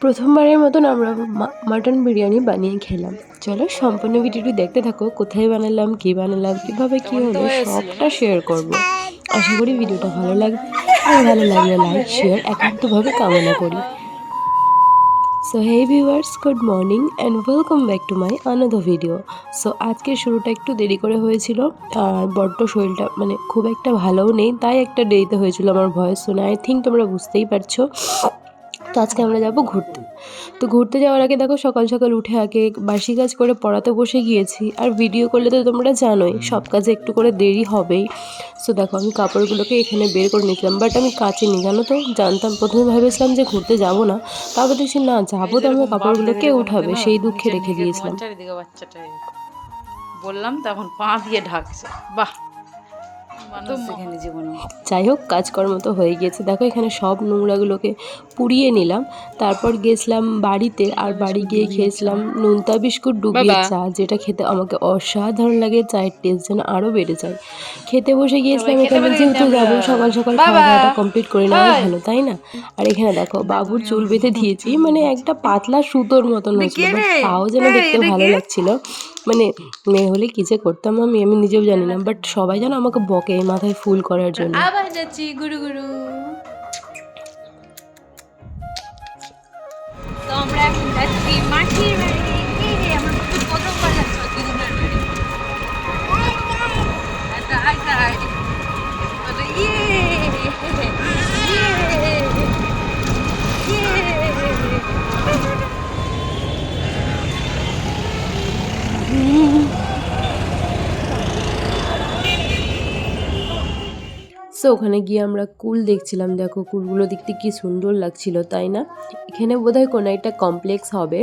প্রথমবারের মতন আমরা মাটন বিরিয়ানি বানিয়ে খেলাম। চলো সম্পূর্ণ ভিডিওটি দেখতে থাকো, কোথায় বানালাম, কী বানালাম, কীভাবে কী হলো সবটা শেয়ার করব। আশা করি ভিডিওটা ভালো লাগবে, আর ভালো লাগলে লাইক শেয়ার একান্তভাবে কামনা করি। So hey viewers, good morning and welcome back to my another video. So আজকের শুরুটা একটু দেরি করে হয়েছিল, আর বড্ড শরীরটা খুব একটা ভালোও নেই, তাই একটা দেরিতে হয়েছিল আমার ভয়েস শুনে। আই থিঙ্ক তোমরা বুঝতেই পারছো। তো আজকে আমরা যাব ঘুরতে। তো ঘুরতে যাওয়ার আগে দেখো সকাল সকাল উঠে আগে বাসি কাজ করে পড়াতে বসে গিয়েছি। আর ভিডিও করলে তো তোমরা জানোই সব কাজে একটু করে দেরি হবেই। সো দেখো আমি কাপড়গুলোকে এখানে বের করে নিয়েছিলাম, বাট আমি কাচিনি, জানো তো। জানতাম, প্রথমে ভেবেছিলাম যে ঘুরতে যাব না, তারপর দেখছি না যাবো, তো আমরা কাপড়গুলো কে উঠাবে, সেই দুঃখে রেখে দিয়েছিলাম। বললাম তখন পা দিয়ে ঢাকছে, বাহ। যাই হোক, কাজকর্ম তো হয়ে গিয়েছে। দেখো এখানে সব নোংরাগুলোকে পুড়িয়ে নিলাম, তারপর গেছিলাম বাড়িতে। আর বাড়ি গিয়ে খেয়েছিলাম নোনতা বিস্কুট ডুবিয়ে চা, যেটা খেতে আমাকে অসাধারণ লাগে। চায়ের টেস্ট যেন আরও বেড়ে যায়। খেতে বসে গিয়েছিলাম এখানে, যেহেতু যাবো সকাল সকাল খাওয়া দাওয়াটা কমপ্লিট করে নেওয়া ভালো, তাই না। আর এখানে দেখো বাবুর চুল বেঁধে দিয়েছি, একটা পাতলা সুতোর মতন হয়েছিল, বাট তাও যেন দেখতে ভালো লাগছিল। মেয়ে হলে কি যে করতাম আমি নিজেও জানি না, বাট সবাই যেন আমাকে বকে মাথায় ফুল করার জন্য। আবার যাচ্ছি গুরু গুরু। তো আমরা এখন যাচ্ছি মাটির বাড়ি। আমরা প্রথমবার যাচ্ছি দিদুনের বাড়ি। সো ওখানে গিয়ে আমরা কুল দেখছিলাম। দেখো কুলগুলো দেখতে কি সুন্দর লাগছিল, তাই না। এখানে বোধহয় কোনো একটা কমপ্লেক্স হবে,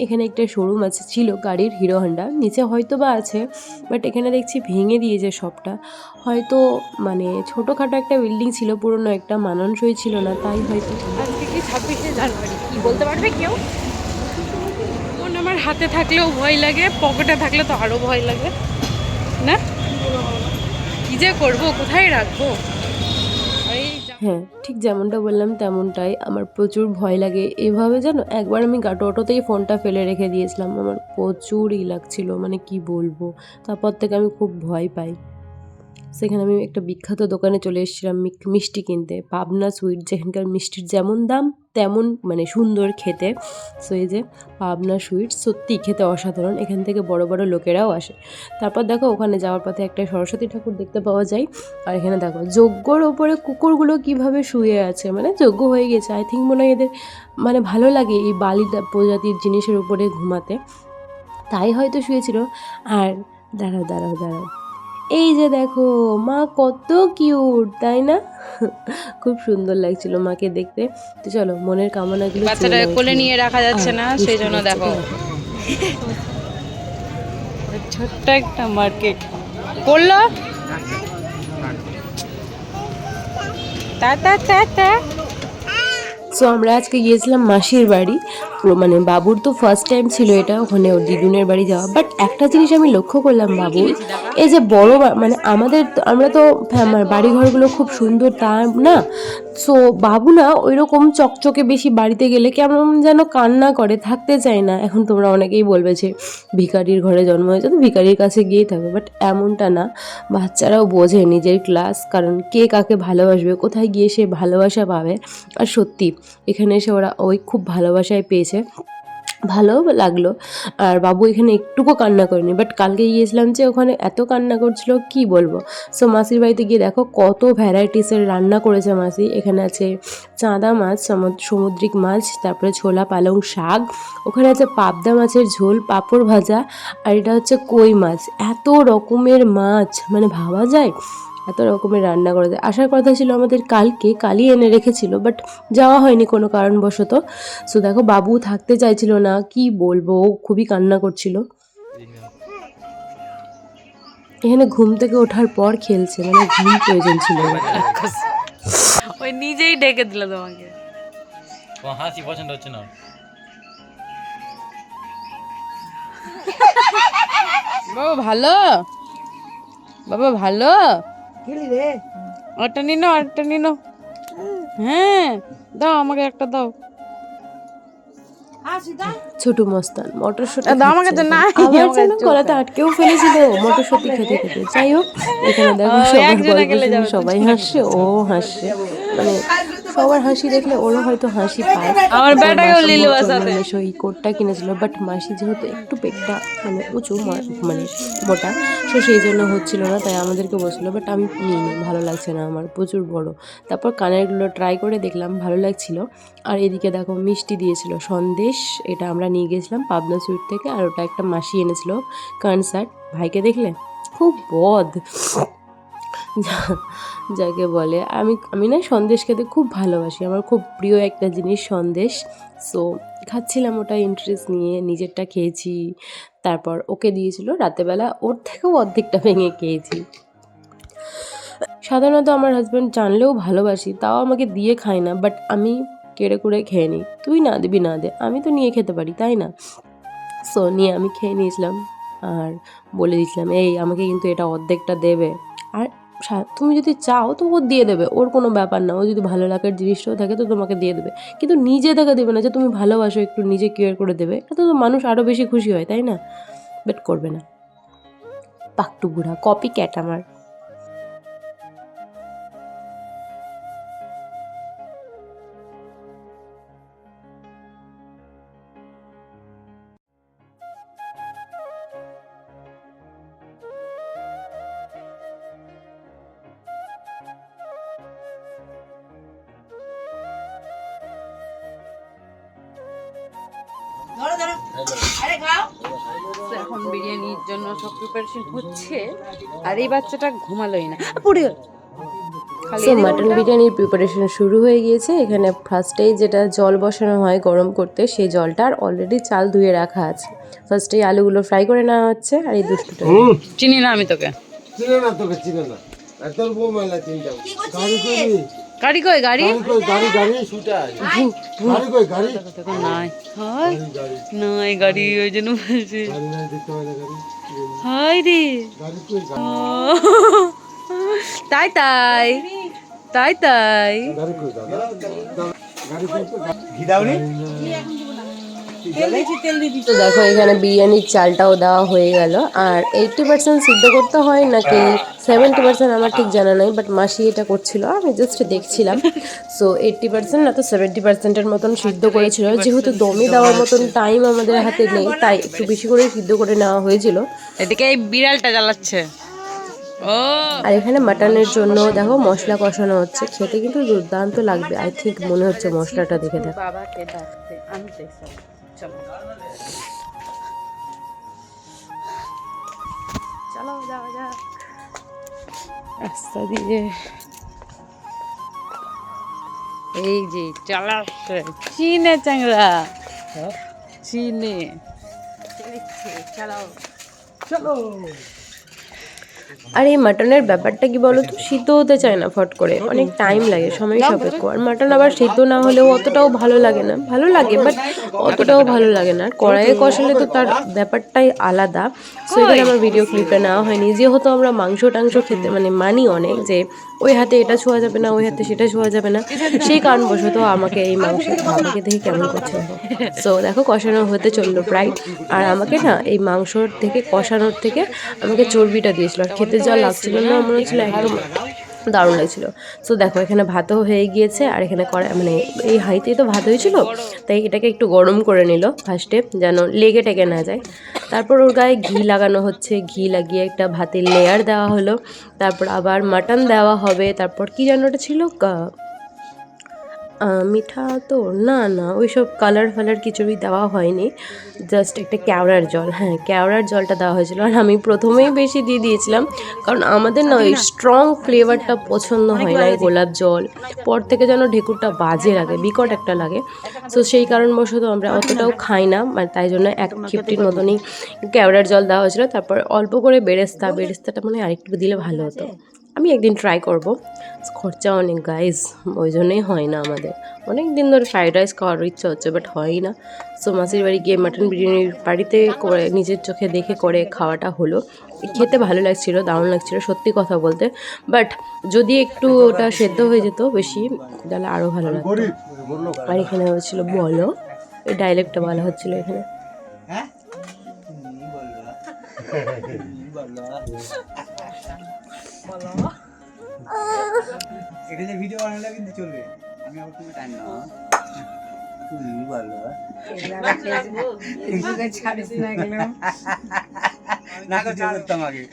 এখানে একটা শোরুম আছে, ছিল গাড়ির, হিরো হন্ডা, নিচে হয়তো বা আছে, বাট এখানে দেখছি ভেঙে দিয়েছে সবটা। হয়তো ছোটোখাটো একটা বিল্ডিং ছিল, পুরনো একটা, মানানসই ছিল না, তাই হয়তো। আজকে কি 26শে জানুয়ারি, কি বলতে পারবে কেউ? ফোন আমার হাতে থাকলেও ভয় লাগে, পকেটে থাকলে তো আরও ভয় লাগে না। কি যে করবো, কোথায় রাখবো? হ্যাঁ, ঠিক যেমনটা বললাম তেমনটাই, আমার প্রচুর ভয় লাগে এভাবে, জানো। একবার আমি অটোতেই ফোনটা ফেলে রেখে দিয়েছিলাম, আমার প্রচুরই লাগছিল, কি বলবো। তারপর থেকে আমি খুব ভয় পাই। সেখানে আমি একটা বিখ্যাত দোকানে চলে এসেছিলাম মিষ্টি কিনতে, পাবনা সুইট, যেখানকার মিষ্টির যেমন দাম তেমন সুন্দর খেতে। সো এই যে পাবনা সুইট, সত্যি খেতে অসাধারণ। এখান থেকে বড় বড় লোকেরাও আসে। তারপর দেখো ওখানে যাওয়ার পথে একটা সরস্বতী ঠাকুর দেখতে পাওয়া যায়। আর এখানে দেখো যজ্ঞর ওপরে কুকুরগুলো কিভাবে শুয়ে আছে, যজ্ঞ হয়ে গেছে। আই থিঙ্ক মনে হয় এদের ভালো লাগে এই বালি প্রজাতির জিনিসের উপরে ঘুমাতে, তাই হয়তো শুয়েছিল। আর দাঁড়াও দাঁড়াও দাঁড়াও, এই যে দেখো মা কত কিউট, তাই না। খুব সুন্দর লাগছিল মাকে দেখতে। তো চলো মনের কামনাগুলো, বাচ্চাটা কোলে নিয়ে রাখা যাচ্ছে না, সেই জন্য দেখো ছোট্ট একটা মার্কেট করলো। সো আমরা আজকে গিয়েছিলাম মাসির বাড়ি। বাবুর তো ফার্স্ট টাইম ছিল এটা, ওখানে ওর দিদুনের বাড়ি যাওয়া। বাট একটা জিনিস আমি লক্ষ্য করলাম বাবুর, এই যে বড় আমরা তো বাড়িঘরগুলো খুব সুন্দর, তা না। সো বাবু না ওই রকম চকচকে বেশি বাড়িতে গেলে কেমন যেন কান্না করে, থাকতে চায় না। এখন তোমরা অনেকেই বলবে যে ভিখারির ঘরে জন্ম হয়েছে তো ভিখারির কাছে গিয়েই থাকবে, বাট এমনটা না। বাচ্চারাও বোঝে নিজের ক্লাস, কারণ কে কাকে ভালোবাসবে, কোথায় গিয়ে সে ভালোবাসা পাবে। আর সত্যি এখানে এসে ওরা খুব ভালোবাসায় পেয়েছে, ভালো লাগলো। আর বাবু এখানে একটুকু কান্না করেনি, বাট কালকে গিয়েছিলাম যে ওখানে এত কান্না করছিল কি বলবো। সো মাসির বাড়িতে গিয়ে দেখো কত ভ্যারাইটিসের রান্না করেছে মাসি। এখানে আছে চাঁদা মাছ, সামুদ্রিক মাছ, তারপরে ছোলা পালং শাক, ওখানে আছে পাবদা মাছের ঝোল, পাঁপড় ভাজা, আর এটা হচ্ছে কই মাছ। এত রকমের মাছ, ভাবা যায় এত রকমের রান্না করা যায়। আসার কথা ছিল আমাদের কালই এনে রেখেছিল, বাট যাওয়া হয়নি কোনো কারণবশত। সো দেখো বাবু থাকতে চাইছিল না, কি বলবো, খুবই কান্না করছিল। এখানে ঘুম থেকে ওঠার পর খেলছে, ঘুম প্রয়োজন ছিল। ওই নিজেই ডেকে দিল তোমাকে। হাসি পছন্দ হচ্ছে না। বাবা ভালো, বাবা ভালো খেলি রে। আরেকটা নিনো। হ্যাঁ দাও আমাকে একটা দাও। ছোট মস্তান মটরশুঁটি আমার কাছে নাই, আমার যেন গলাতে আটকেও ফেলেছিল মটরশুঁটি খেতে খেতে। যাই হোক, এখানে দেখো সবার গল্প শুনে সবাই হাসছে, ও হাসছে, মানে সবার হাসি দেখলে ওরও হয়তো হাসি পায়। আমার বেটাকেও লিলো বাসাতে। ওই কোটটা কিনেছিল, বাট মাসি যেহেতু একটু পেটটা মানে উঁচু মানে মোটা, তো সেই জন্য হচ্ছিল না, তাই আমাদেরকে বলছিল, বাট আমি নিইনি, ভালো লাগছে না আমার, প্রচুর বড়। তারপর কানেরগুলো ট্রাই করে দেখলাম, ভালো লাগছিল। আর এদিকে দেখো মিষ্টি দিয়েছিল, সন্দেশ, এটা আমরা নিয়ে গেছিলাম পাবনা সুইট থেকে, আর ওটা একটা মাসি এনেছিল কনসার্ট। ভাইকে দেখলে খুব বদ যাকে বলে। আমি না সন্দেশ খেতে খুব ভালোবাসি, আমার খুব প্রিয় একটা জিনিস সন্দেশ। সো খাচ্ছিলাম ওটা ইন্টারেস্ট নিয়ে, নিজেরটা খেয়েছি, তারপর ওকে দিয়েছিল রাতেবেলা, ওর থেকেও অর্ধেকটা ভেঙে খেয়েছি। সাধারণত আমার হাজব্যান্ড জানলেও ভালোবাসি, তাও আমাকে দিয়ে খায় না, বাট আমি কেড়ে করে খেয়ে নিই। তুই না দিবি না দে, আমি তো নিয়ে খেতে পারি, তাই না? সো নিয়ে আমি খেয়ে নিয়েছিলাম আর বলে দিয়েছিলাম, এই আমাকে কিন্তু এটা অর্ধেকটা দেবে। আর তুমি যদি চাও তো ও দিয়ে দেবে, ওর কোনো ব্যাপার না, ও যদি ভালো লাগার জিনিসটাও থাকে তো তোমাকে দিয়ে দেবে, কিন্তু নিজে থেকে দেবে না যে তুমি ভালোবাসো একটু নিজে কেয়ার করে দেবে, এটা তো মানুষ আরও বেশি খুশি হয়, তাই না? বাট করবে না, পাকটু বুড়া, কপি ক্যাট আমার। এখন বিরিয়ানির জন্য সব প্রিপারেশন হচ্ছে, আর এই বাচ্চাটা ঘুমালোই না, পড়ে গেল। সো মাটন বিরিয়ানির প্রিপারেশন শুরু হয়ে গিয়েছে। এখানে ফার্স্টেই যেটা জল বসানো হয় গরম করতে, সেই জলটার অলরেডি চাল ধুয়ে রাখা আছে। ফার্স্টেই আলুগুলো ফ্রাই করে নেওয়া হচ্ছে, আর এই দুষ্টুটা চিনি না আমি তোকে, চিনে না তোকে, চিনে না। আর তোর বউ মেলা চিন্তা গাড়ি কই, গাড়ি কই গাড়ি গাড়ি গাড়ি ছুটা গাড়ি কই, গাড়ি নাই, হয় নাই গাড়ি, ওই জন্য বলছি গাড়ি না দেখতে হয় না, গাড়ি হাই রে। গাড়ি কই, তাই তাই তাই তাই গাড়ি কই দাদা, গাড়ি কই, ঘি দাওনি? তো দেখো এখানে বিরিয়ানির চালটাও দেওয়া হয়ে গেল। আর 80% সিদ্ধ করতে হয় নাকি 70% আমার ঠিক জানা নাই, বাট মাসি এটা করছিল, আমি জাস্ট দেখছিলাম। সো 80% না তো 70%-এর মতন সিদ্ধ করেছিল, যেহেতু দমে দেওয়ার মতন টাইম আমাদের হাতে নেই, তাই একটু বেশি করে সিদ্ধ করে নেওয়া হয়েছিল। এদিকে এই বিড়ালটা জ্বালাচ্ছে। ও আর এখানে মাটনের জন্য দেখো মশলা কষানো হচ্ছে, খেতে কিন্তু দুর্দান্ত লাগবে, আই থিঙ্ক মনে হচ্ছে মশলাটা দেখে দেখো। বাবাকে ডাকতে আনতে চলো চলো যাও যাও রাস্তা দিয়ে। এই যে চালাচ্ছে চিনে চ্যাংরা, চিনে চালাও চলো। আর এই মাটনের ব্যাপারটা কি বলো তো, সিদ্ধ হতে চায় না ফট করে, অনেক টাইম লাগে, সময় সাপেক্ষ। আর মাটন আবার সিদ্ধ না হলেও অতটাও ভালো লাগে না, ভালো লাগে বাট অতটাও ভালো লাগে না। আর কড়াইয়ে কষালে তো তার ব্যাপারটাই আলাদা। সো এখানে আমার ভিডিও ক্লিপটা নেওয়া হয়নি, যেহেতু আমরা মাংস টাংস খেতে মানে মানি অনেক, যে ওই হাতে এটা ছোঁয়া যাবে না, ওই হাতে সেটা ছোঁয়া যাবে না, সেই কারণবশত আমাকে এই মাংসের বাবাকে দেখে কেমন করছে। সো দেখো কষানো হতে চললো প্রায়, আর আমাকে না এই মাংসর থেকে কষানোর থেকে আমাকে চর্বিটা দিয়েছিল, আর খেতে যা লাগছিল না, মনে হচ্ছিল একদম দারুণ লাগছিল। সো দেখো এখানে ভাতও হয়ে গিয়েছে, আর এখানে মানে এই হাঁড়িতেই তো ভাত হয়েছিল, তাই এটাকে একটু গরম করে নিল ফার্স্টে, যেন লেগে টেগে না যায়। তারপর ওর গায়ে ঘি লাগানো হচ্ছে, ঘি লাগিয়ে একটা ভাতের লেয়ার দেওয়া হলো, তারপর আবার মাটন দেওয়া হবে, তারপর কি যেন ওটা ছিল, মিঠা তো না না ওইসব কালার ফালার কিছুই দেওয়া হয়নি, জাস্ট একটা কেওড়ার জল, হ্যাঁ কেওড়ার জলটা দেওয়া হয়েছিল। আর আমি প্রথমেই বেশি দিয়ে দিয়েছিলাম, কারণ আমাদের না ওই স্ট্রং ফ্লেভারটা পছন্দ হয় না এই গোলাপ জল, পর থেকে যেন ঢেকুরটা বাজে লাগে, বিকট একটা লাগে। সো সেই কারণবশত আমরা অতটাও খাই না, মানে তাই জন্য 1 খিপটির মতনই কেওড়ার জল দেওয়া হয়েছিল। তারপর অল্প করে বেরেস্তাটা মনে হয় আরেকটু দিলে ভালো হতো, আমি একদিন ট্রাই করব। খরচা অনেক গাইজ, ওই জন্যই হয় না আমাদের। অনেক দিন ধরে ফ্রাইড রাইস খাওয়ার ইচ্ছা হচ্ছে, বাট হয়ই না। সো মাসির বাড়ি গিয়ে মাটন বিরিয়ানির বাড়িতে করে নিজের চোখে দেখে করে খাওয়াটা হলো। খেতে ভালো লাগছিলো, দারুণ লাগছিলো সত্যি কথা বলতে, বাট যদি একটু ওটা সেদ্ধ হয়ে যেত বেশি তাহলে আরও ভালো লাগতো। আর এখানে হয়েছিল বলো, ওই ডায়লগটা বলা হচ্ছিল এখানে। এখানে ভিডিও বানালে কিন্তু চলবে, আমি আবার তুমি টাইম নাও। তুমি বলো ফেসবুকে ছাড়িস না গেল না কো ছাড়তাম আগে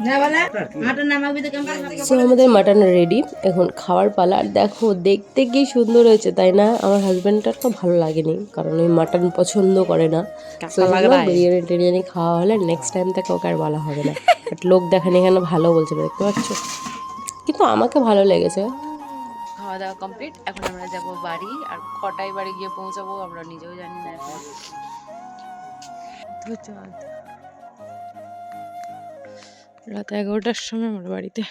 না বলে মাটন নামাবি তো কেমন সো আমাদের মাটন রেডি, এখন খাওয়ার পালা। আর দেখো দেখতে কি সুন্দর হয়েছে তাই না? আমার হাজব্যান্ডটার তো ভালো লাগেনি, কারণ ওই মাটন পছন্দ করে না। তো বিরিয়ানি টিরিয়ানি খাওয়া হলে নেক্সট টাইম তাকে ওকে আর বলা হবে না। বাট লোক দেখানি এখানে ভালো বলছে, দেখতে পাচ্ছ, কিন্তু আমাকে ভালো লেগেছে। খাওয়া দাওয়া কমপ্লিট, এখন আমরা যাব বাড়ি। আর কটায় বাড়ি গিয়ে পৌঁছাবো আমরা নিজেও জানি না এখন। তো চল, রাত 11টার সময় আমার বাড়িতে।